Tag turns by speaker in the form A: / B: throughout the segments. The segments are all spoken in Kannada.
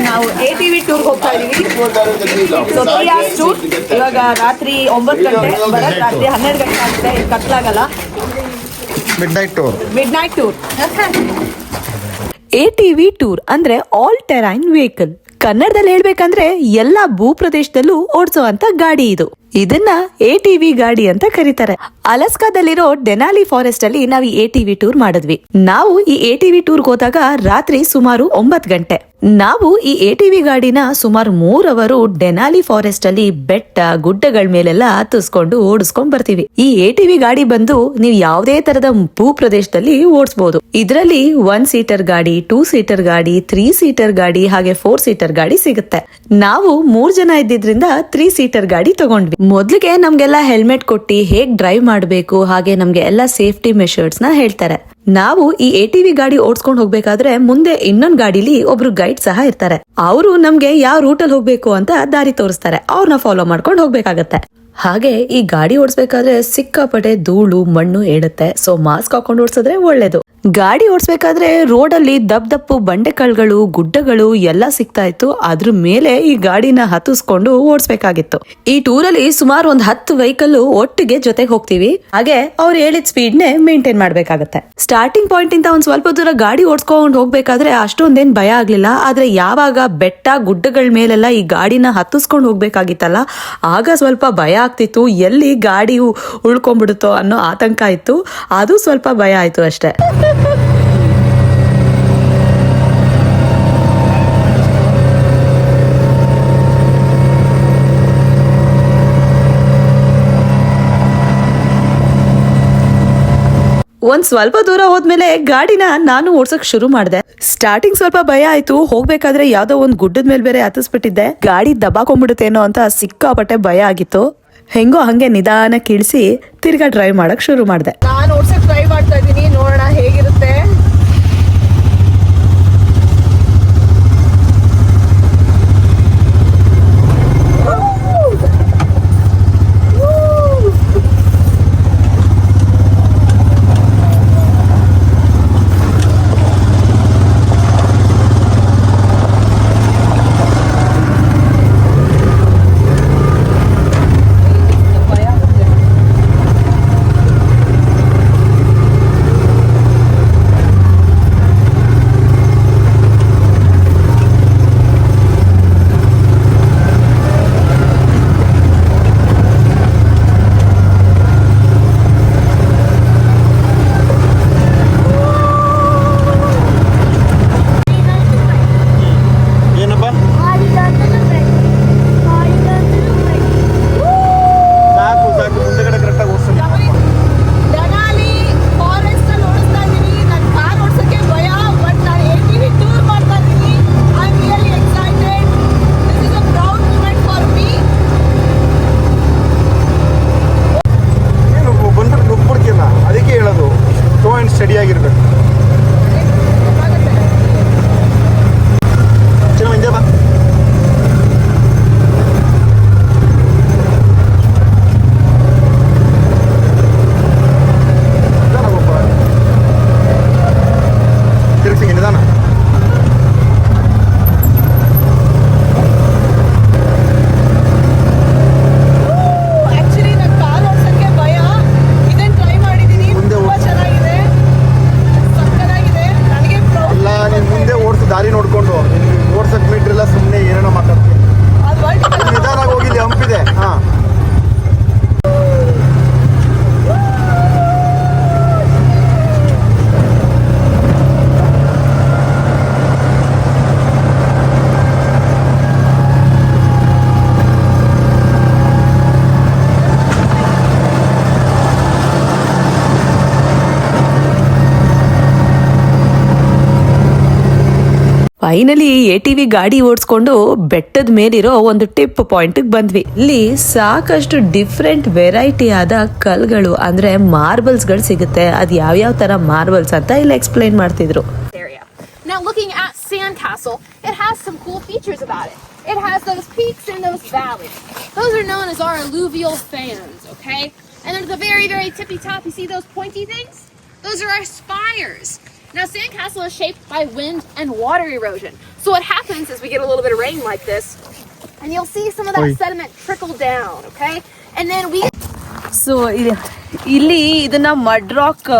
A: ನಾವು ATV ಟೂರ್ಗೆ ಹೋಗ್ತಾ ಇದೀವಿ. ಸೋಫಿಯಾಸ್ ಟೂರ್. ಇವಾಗ ರಾತ್ರಿ 9 ಗಂಟೆ ಬರೋದು, ರಾತ್ರಿ 12 ಗಂಟೆ ಆಗುತ್ತೆ. ಇದು ಕತ್ಲಾಗಲ್ಲ. Midnight tour. ATV tour ಅಂದ್ರೆ ಆಲ್ ಟೆರೈನ್ ವೆಹಿಕಲ್. ಕನ್ನಡದಲ್ಲಿ ಹೇಳ್ಬೇಕಂದ್ರೆ ಎಲ್ಲಾ ಭೂ ಪ್ರದೇಶದಲ್ಲೂ ಓಡಿಸುವಂತ ಗಾಡಿ ಇದು. ಇದನ್ನ ATV ಗಾಡಿ ಅಂತ ಕರೀತಾರೆ. ಅಲಸ್ಕಾದಲ್ಲಿರೋ ಡೆನಾಲಿ ಫಾರೆಸ್ಟ್ ಅಲ್ಲಿ ನಾವು ಈ ATV ಟೂರ್ ಮಾಡಿದ್ವಿ. ನಾವು ಈ ATV ಟೂರ್ಗೆ ಹೋದಾಗ ರಾತ್ರಿ ಸುಮಾರು 9 ಗಂಟೆ. ನಾವು ಈ ATV ಗಾಡಿನ ಸುಮಾರು 3 ಅವರು ಡೆನಾಲಿ ಫಾರೆಸ್ಟ್ ಅಲ್ಲಿ ಬೆಟ್ಟ ಗುಡ್ಡಗಳ ಮೇಲೆಲ್ಲ ಹತ್ತಿಸ್ಕೊಂಡು ಓಡಿಸ್ಕೊಂಡ್ ಬರ್ತೀವಿ. ಈ ATV ಗಾಡಿ ಬಂದು ನೀವು ಯಾವುದೇ ತರದ ಭೂ ಪ್ರದೇಶದಲ್ಲಿ ಓಡಿಸಬಹುದು. ಇದರಲ್ಲಿ 1 ಸೀಟರ್ ಗಾಡಿ, 2 ಸೀಟರ್ ಗಾಡಿ, 3 ಸೀಟರ್ ಗಾಡಿ ಹಾಗೆ 4 ಸೀಟರ್ ಗಾಡಿ ಸಿಗುತ್ತೆ. ನಾವು 3 ಜನ ಇದ್ದಿದ್ರಿಂದ 3 ಸೀಟರ್ ಗಾಡಿ ತಗೊಂಡ್ವಿ. ಮೊದ್ಲಿಗೆ ನಮ್ಗೆಲ್ಲ ಹೆಲ್ಮೆಟ್ ಕೊಟ್ಟಿ ಹೇಗ್ ಡ್ರೈವ್ ಮಾಡಬೇಕು ಹಾಗೆ ನಮ್ಗೆ ಎಲ್ಲ ಸೇಫ್ಟಿ ಮೆಷರ್ಸ್ ನ ಹೇಳ್ತಾರೆ. ನಾವು ಈ ATV ಗಾಡಿ ಓಡಿಸ್ಕೊಂಡು ಹೋಗ್ಬೇಕಾದ್ರೆ ಮುಂದೆ ಇನ್ನೊಂದ್ ಗಾಡಿಲಿ ಒಬ್ರು ಗೈಡ್ ಸಹ ಇರ್ತಾರೆ. ಅವರು ನಮ್ಗೆ ಯಾವ ರೂಟಲ್ಲಿ ಹೋಗ್ಬೇಕು ಅಂತ ದಾರಿ ತೋರಿಸ್ತಾರೆ. ಅವ್ರನ್ನ ಫಾಲೋ ಮಾಡ್ಕೊಂಡು ಹೋಗ್ಬೇಕಾಗತ್ತೆ. ಹಾಗೆ ಈ ಗಾಡಿ ಓಡಿಸ್ಬೇಕಾದ್ರೆ ಸಿಕ್ಕಾಪಟ್ಟೆ ಧೂಳು ಮಣ್ಣು ಏಳುತ್ತೆ. ಸೊ ಮಾಸ್ಕ್ ಹಾಕೊಂಡು ಓಡಿಸಿದ್ರೆ ಒಳ್ಳೇದು. ಗಾಡಿ ಓಡಿಸ್ಬೇಕಾದ್ರೆ ರೋಡಲ್ಲಿ ದಪ್ಪು ಬಂಡೆಕಲ್ಗಳು ಗುಡ್ಡಗಳು ಎಲ್ಲ ಸಿಗ್ತಾ ಇತ್ತು. ಅದ್ರ ಮೇಲೆ ಈ ಗಾಡಿನ ಹತ್ತಿಸ್ಕೊಂಡು ಓಡಿಸ್ಬೇಕಾಗಿತ್ತು. ಈ ಟೂರಲ್ಲಿ ಸುಮಾರು 10 ವೆಹಿಕಲ್ ಒಟ್ಟಿಗೆ ಜೊತೆಗೆ ಹೋಗ್ತೀವಿ. ಹಾಗೆ ಅವ್ರು ಹೇಳಿದ ಸ್ಪೀಡ್ ನೇ ಮೇಂಟೈನ್ ಮಾಡ್ಬೇಕಾಗತ್ತೆ. ಸ್ಟಾರ್ಟಿಂಗ್ ಪಾಯಿಂಟ್ ಇಂದ ಒಂದ್ ಸ್ವಲ್ಪ ದೂರ ಗಾಡಿ ಓಡಿಸ್ಕೊಂಡು ಹೋಗ್ಬೇಕಾದ್ರೆ ಅಷ್ಟೊಂದೇನ್ ಭಯ ಆಗ್ಲಿಲ್ಲ. ಆದ್ರೆ ಯಾವಾಗ ಬೆಟ್ಟ ಗುಡ್ಡಗಳ ಮೇಲೆಲ್ಲ ಈ ಗಾಡಿನ ಹತ್ತಿಸ್ಕೊಂಡು ಹೋಗ್ಬೇಕಾಗಿತ್ತಲ್ಲ, ಆಗ ಸ್ವಲ್ಪ ಭಯ ಆಗ್ತಿತ್ತು. ಎಲ್ಲಿ ಗಾಡಿ ಉಳ್ಕೊಂಡ್ಬಿಡುತ್ತೋ ಅನ್ನೋ ಆತಂಕ ಇತ್ತು. ಅದು ಸ್ವಲ್ಪ ಭಯ ಆಯ್ತು ಅಷ್ಟೇ. ಒಂದ್ ಸ್ವಲ್ಪ ದೂರ ಹೋದ್ಮೇಲೆ ಗಾಡಿನ ನಾನು ಓಡ್ಸಕ್ ಶುರು ಮಾಡಿದೆ. ಸ್ಟಾರ್ಟಿಂಗ್ ಸ್ವಲ್ಪ ಭಯ ಆಯ್ತು. ಹೋಗ್ಬೇಕಾದ್ರೆ ಯಾವ್ದೋ ಒಂದ್ ಗುಡ್ಡದ ಮೇಲೆ ಬೇರೆ ಹತ್ತಿಸ್ಬಿಟ್ಟಿದ್ದೆ. ಗಾಡಿ ದಬಾಕೊಂಡ್ಬಿಡುತ್ತೇನೋ ಅಂತ ಸಿಕ್ಕಾಪಟ್ಟೆ ಭಯ ಆಗಿತ್ತು. ಹೆಂಗೋ ಹಂಗೆ ನಿಧಾನ ಇಳಿಸಿ ತಿರ್ಗಾ ಡ್ರೈವ್ ಮಾಡಕ್ ಶುರು ಮಾಡಿದೆ. ನಾನು ಓಡ್ಸಕ್ ಟ್ರೈ ಮಾಡ್ತಾ ಇದ್ದೀನಿ, ನೋಡೋಣ ಹೇಗಿರುತ್ತೆ. ಫೈನಲಿ ATV ಗಾಡಿ ಓಡಿಸ್ಕೊಂಡು ಬೆಟ್ಟದ ಮೇಲಿರೋ ಒಂದು ಟಿಪ್ ಪಾಯಿಂಟ್ ಬಂದ್ವಿ. ಇಲ್ಲಿ ಸಾಕಷ್ಟು ಡಿಫ್ರೆಂಟ್ ವೆರೈಟಿ ಆದ ಕಲ್ಗಳು ಅಂದ್ರೆ ಮಾರ್ಬಲ್ಸ್ ಗಳು ಸಿಗುತ್ತೆ. ಅದು ಯಾವ ತರ ಮಾರ್ಬಲ್ಸ್ ಅಂತ ಇಲ್ಲಿ ಎಕ್ಸ್ಪ್ಲೈನ್ ಮಾಡ್ತಿದ್ರು.
B: Now looking at Sandcastle, it has some cool features about it. It has those peaks and those valleys. Those are known as our alluvial fans, okay? And then at the very, very tippy top, you see those pointy things? Those are our spires. Now, Sandcastle is shaped by wind and water erosion. So what happens is we get a little bit of rain like this, and you'll see some of that sediment trickle down, okay? And then we
A: so ಇಲ್ಲಿ ಇದನ್ನ ಮಡ್ ರಾಕ್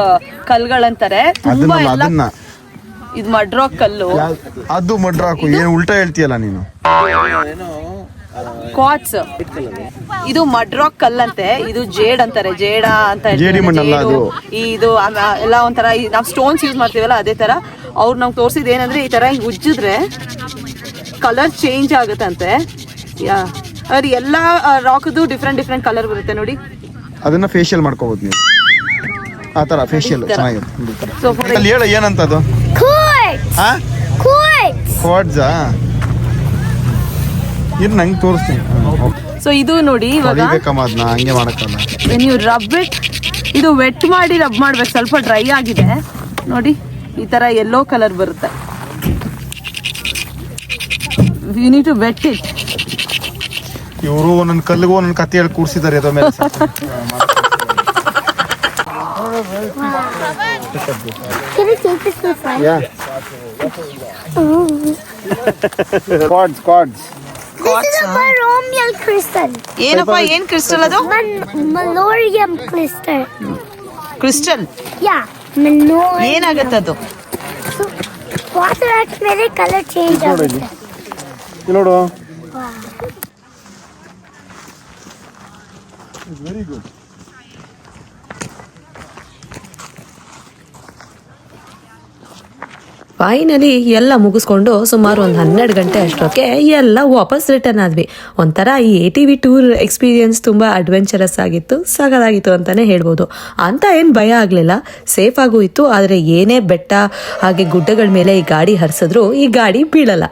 A: ಕಲ್ಗಳಂತಾರೆ. ತುಂಬಾ ಎಲ್ಲ ಇದು ಮಡ್ ರಾಕ್ ಕಲ್ಲು.
C: ಅದು ಮಡ್ ರಾಕ್. ಏನು ಉಲ್ಟಾ ಹೇಳ್ತೀಯಲ್ಲ ನೀನು.
A: ಕ್ವಾಟ್ಸ್. ಇದು ಮಡ್ ರಾಕ್ ಕಲ್ಲಂತೆ. ಇದು ಜೇಡ್ ಅಂತಾರೆ. ಜೇಡ ಅಂತ
C: ಜೇಡಿ ಮಣ್ಣಲ್ಲ ಅದು.
A: ಇದು ಎಲ್ಲ ಒಂಥರ ನಾವು ಸ್ಟೋನ್ಸ್ ಯೂಸ್ ಮಾಡ್ತೀವಲ್ಲ ಅದೇ ತರ. ಅವ್ರು ನಮ್ಗೆ ತೋರಿಸಿದ ಏನಂದ್ರೆ ಈ ತರ ಹಿಂಗ್ ಉಜ್ಜಿದ್ರೆ ಕಲರ್ ಚೇಂಜ್ ಆಗುತ್ತಂತೆ. ಅವ್ರು ಎಲ್ಲ ರಾಕ್ದು ಡಿಫ್ರೆಂಟ್ ಕಲರ್ ಬರುತ್ತೆ ನೋಡಿ.
C: ಅದನ್ನ ಫೇಶಿಯಲ್ ಮಾಡ್ಕೋಬಹುದು ನೀವು. ಆ ತರ ಫೇಶಿಯಲ್ ಚೆನ್ನಾಗಿರುತ್ತೆ.
A: ಸೊ
C: ಅಲ್ಲಿ ಹೇಳು ಏನಂತ ಅದು. ಕ್ವಾರ್ಟ್ಸಾ? ಇದು ನಂಗೆ ತೋರಿಸ್ತೀನಿ.
A: ಸೊ ಇದು ನೋಡಿ ಇವಾಗ
C: ಅದನ್ನ ಹಂಗೆ ಮಾಡಕ್ಕಲ್ಲ.
A: ನೀವು ರಬ್ ಇಟ್. ಇದು ವೆಟ್ ಮಾಡಿ ರಬ್ ಮಾಡ್ಬೇಕು. ಸ್ವಲ್ಪ ಡ್ರೈ ಆಗಿದೆ ನೋಡಿ. ಈ ತರ ಯೆಲ್ಲೋ ಕಲರ್ ಬರುತ್ತೆ. You need to wet it.
C: ಇವರು ಒಂದೊಂದು ಕಲ್ಲಿಗೂ ಒಂದೊಂದು ಕತ್ತೆ ಹೇಳಿ ಕೂರ್ಸಿದ್ದಾರೆ ಅದ್ರ ಮೇಲೆ.
D: Can I take this for fun?
C: Yeah. Quartz.
D: This is a Malorium crystal.
A: ಏನಪ್ಪ ಏನ್ ಕ್ರಿಸ್ಟಲ್ ಅದು?
D: Malorium crystal.
A: Crystal.
D: Yeah, Malorium.
A: ಏನಾಗುತ್ತೆ ಅದು?
D: So, water ಹಾಕಿದ್ರೆ ಕಲರ್ ಚೇಂಜ್ ಆಗುತ್ತೆ.
C: ನೋಡು. Very good.
A: ಫೈನಲಿ ಎಲ್ಲ ಮುಗಿಸ್ಕೊಂಡು ಸುಮಾರು ಒಂದು 12 ಗಂಟೆ ಅಷ್ಟೊಕ್ಕೆ ಎಲ್ಲ ವಾಪಸ್ ರಿಟರ್ನ್ ಆದ್ವಿ. ಒಂಥರ ಈ ATV ಟೂರ್ ಎಕ್ಸ್ಪೀರಿಯನ್ಸ್ ತುಂಬಾ ಅಡ್ವೆಂಚರಸ್ ಆಗಿತ್ತು, ಸಾಕಾಗಿತ್ತು ಅಂತಾನೆ ಹೇಳ್ಬೋದು. ಅಂತ ಏನ್ ಭಯ ಆಗ್ಲಿಲ್ಲ, ಸೇಫ್ ಆಗೂ ಇತ್ತು. ಆದ್ರೆ ಏನೇ ಬೆಟ್ಟ ಹಾಗೆ ಗುಡ್ಡಗಳ ಮೇಲೆ ಈ ಗಾಡಿ ಹರಿಸಿದ್ರು ಈ ಗಾಡಿ ಬೀಳಲ್ಲ.